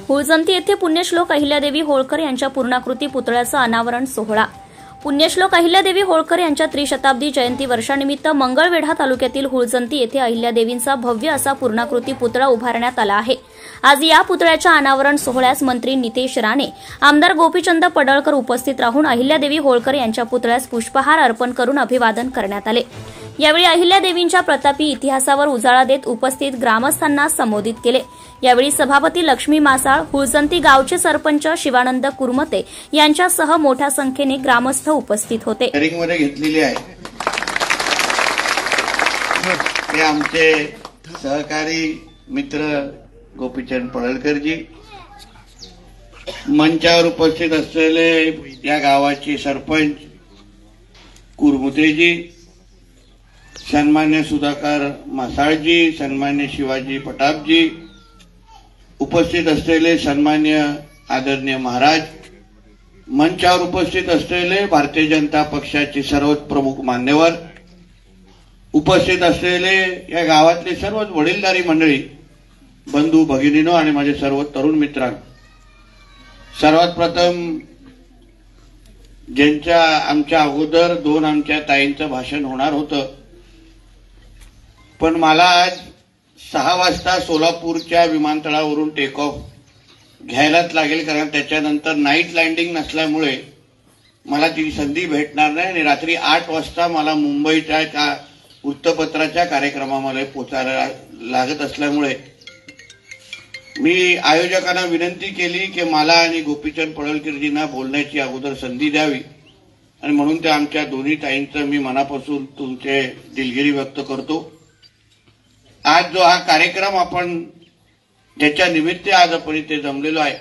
हुळजंती येथे पुण्यश्लोक अहिल्यादेवी होळकर यांच्या पूर्णाकृती पुतळ्याचं अनावरण सोहळा। पुण्यश्लोक अहिल्यादेवी होळकर यांच्या त्रिशताब्दी जयंती वर्षानिमित्त मंगळवेढा तालुक्यातील हुळजंती येथे अहिल्यादेवींचा भव्य असा पूर्णाकृती पुतळा उभारण्यात आला आहे। आज या पुतळ्याच्या अनावरण सोहळ्यास मंत्री नितेश राणे, आमदार गोपीचंद पडळकर उपस्थित राहून अहिल्यादेवी होळकर यांच्या पुतळ्यास पुष्पहार अर्पण करून अभिवादन करण्यात आले। यावेळी अहिल्यादेवींच्या प्रतापी इतिहासावर उजाळा देत उपस्थित ग्रामस्थांना संबोधित केले। यावेळी सभापती लक्ष्मी मासाळ, हुळजंती गावचे सरपंच शिवानंद कुरमते यांच्यासह मोठ्या संख्येने ग्रामस्थ उपस्थित होते। मध्ये घेतलेली आहे ते आमचे सहकारी मित्र गोपीचंद पडळकरजी, मंचावर उपस्थित असलेले या गावाचे सरपंच कुरमुतेजी, सन्मान्य सुधाकर मासाळजी, सन्मान्य शिवाजी पटापजी, उपस्थित असलेले सन्मान्य आदरणीय महाराज, मंचावर उपस्थित असलेले भारतीय जनता पक्षाचे सर्व प्रमुख मान्यवर, उपस्थित असलेले या गावातले सर्व वडीलधारी मंडळी, बंधू भगिनीनो आणि माझे सर्व तरुण मित्रांनो, सर्वात प्रथम ज्यांच्या आमच्या अगोदर दोन आमच्या ताईंचं भाषण होणार होतं, पण मला आज 6 वाजता सोलापूरच्या विमानतळावरून टेक ऑफ घ्यायलाच लागेल, कारण त्याच्यानंतर नाईट लँडिंग नसल्यामुळे मला ती संधी भेटणार नाही आणि रात्री 8 वाजता मला मुंबईच्या एका वृत्तपत्राच्या कार्यक्रमामध्ये पोहोचायला लागत असल्यामुळे मी आयोजकांना विनंती केली की मला आणि गोपीचंद पडळकरजींना बोलण्याची अगोदर संधी द्यावी आणि म्हणून त्या आमच्या दोन्ही ताईंचं मी मनापासून तुमचे दिलगिरी व्यक्त करतो। आज जो हा कार्यक्रम आपण ज्याच्या निमित्त आज आपण इथे जमलेलो आहे,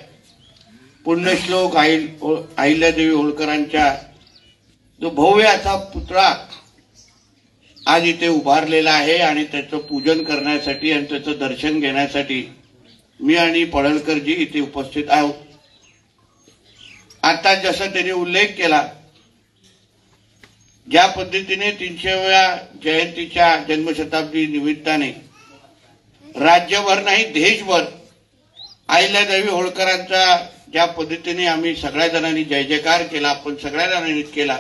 पुण्यश्लोक अहिल्यादेवी होळकरांच्या जो भव्य असा पुतळा आज इथे उभारलेला आहे आणि त्याचं पूजन करण्यासाठी आणि त्याचं दर्शन घेण्यासाठी मी आणि पडळकरजी इथे उपस्थित आहोत। आता जसं त्यांनी उल्लेख केला, ज्या पद्धतीने 300व्या जयंतीच्या जन्मशताब्दी निमित्ताने राज्यभर नाही देशभर अहिल्यादेवी होळकरांचा ज्या पद्धतीने आम्ही सगळ्या जणांनी जय जयकार केला, आपण सगळ्या जणांनी केला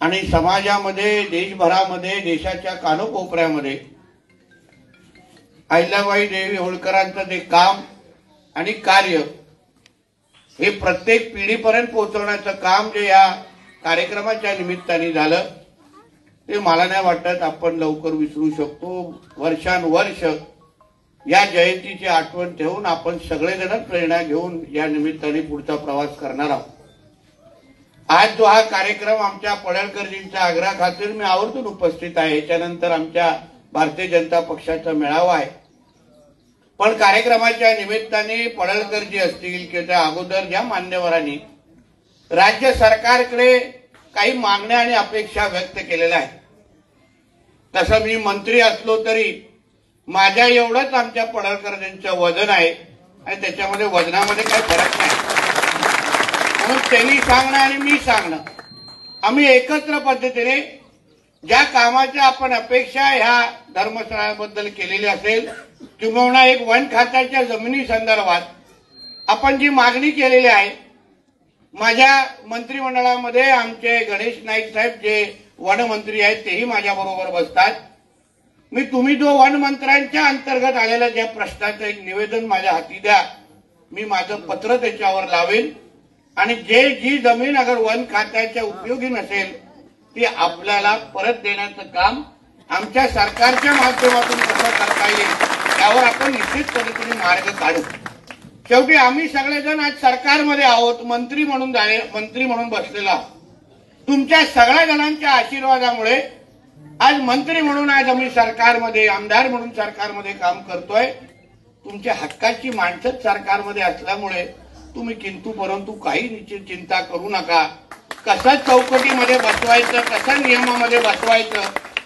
आणि समाजामध्ये, देशभरामध्ये, देशाच्या कानोकोपऱ्यामध्ये अहिल्याबाई देवी होळकरांचं ते काम आणि कार्य हे प्रत्येक पिढीपर्यंत पोहोचवण्याचं काम जे या कार्यक्रमाच्या निमित्ताने झालं ते मला नाही वाटत आपण लवकर विसरू शकतो। वर्षानुवर्ष या जयंतीची आठवण ठेवून आपण सगळेजण प्रेरणा घेऊन या निमित्ताने पुढचा प्रवास करणार आहोत। आज जो हा कार्यक्रम आमच्या पडळकरजींच्या आग्रहाखातीर मी आवर्जून उपस्थित आहे, याच्यानंतर आमच्या भारतीय जनता पक्षाचा मेळावा आहे, पण कार्यक्रमाच्या निमित्ताने पडळकरजी असतील किंवा त्या अगोदर ज्या मान्यवरांनी राज्य सरकारकडे काही मागण्या आणि अपेक्षा व्यक्त केलेल्या आहेत, तसं मी मंत्री असलो तरी माझ्या एवढंच आमच्या पडळकरजींचं वजन आहे आणि त्याच्यामध्ये वजनामध्ये काही फरक नाही, म्हणून त्यांनी सांगणं आणि मी सांगणं, आम्ही एकत्र पद्धतीने ज्या कामाच्या आपण अपेक्षा ह्या धर्मस्थळाबद्दल केलेली असेल किंवा एक वन खात्याच्या जमिनी संदर्भात आपण जी मागणी केलेली आहे, माझ्या मंत्रिमंडळामध्ये आमचे गणेश नाईक साहेब जे वनमंत्री आहेत तेही माझ्या बरोबर बसतात। मी तुम्ही जो वनमंत्र्यांच्या अंतर्गत आलेल्या ज्या प्रश्नाचं एक निवेदन माझ्या हाती द्या, मी माझं पत्र त्याच्यावर लावेन आणि जी जमीन अगर वन खात्याच्या उपयोगी नसेल ती आपल्याला परत देण्याचं काम आमच्या सरकारच्या माध्यमातून कसं करता येईल यावर आपण निश्चित पद्धतीने मार्ग काढू। शेवटी आम्ही सगळेजण आज सरकारमध्ये आहोत, मंत्री म्हणून बसलेलो आहोत। तुमच्या सगळ्या जणांच्या आशीर्वादामुळे आज मंत्री म्हणून आज आम्ही सरकारमध्ये, आमदार म्हणून सरकारमध्ये काम करतोय। तुमच्या हक्काची माणसंच सरकारमध्ये असल्यामुळे तुम्ही किंतु परंतु काही चिंता करू नका, कसं चौकटीमध्ये बसवायचं, कसं नियमामध्ये बसवायचं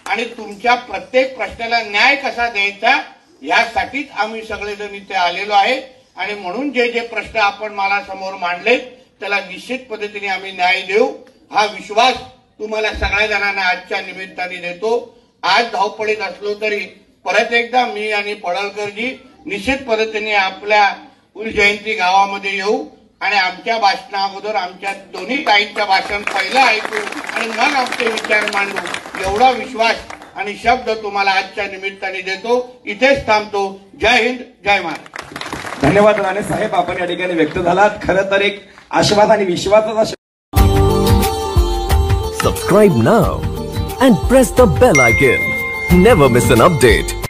आणि तुमच्या प्रत्येक प्रश्नाला न्याय कसा द्यायचा यासाठीच आम्ही सगळेजण इथे आलेलो आहे आणि म्हणून जे प्रश्न आपण मला समोर मांडले त्याला निश्चित पद्धतीने आम्ही न्याय देऊ हा विश्वास तुम्हाला सगळ्या जणांना आजच्या निमित्ताने देतो। आज धावपळीत असलो तरी परत एकदा मी आणि पडळकरजी निश्चित पद्धतीने आपल्या फुलजयंती गावामध्ये येऊ आणि आमच्या भाषणा अगोदर आमच्या दोन्ही ताईंचं भाषण पहिलं ऐकू आणि मग आमचे विचार मांडू एवढा विश्वास आणि शब्द तुम्हाला आजच्या निमित्ताने देतो. इथेच थांबतो. जय हिंद, जय महाराष्ट्र. धन्यवाद राणे साहेब, आपण या ठिकाणी व्यक्त झालात. खरं तर एक आशीर्वाद आणि विश्वासाचा Subscribe now and press the bell icon. Never miss an update.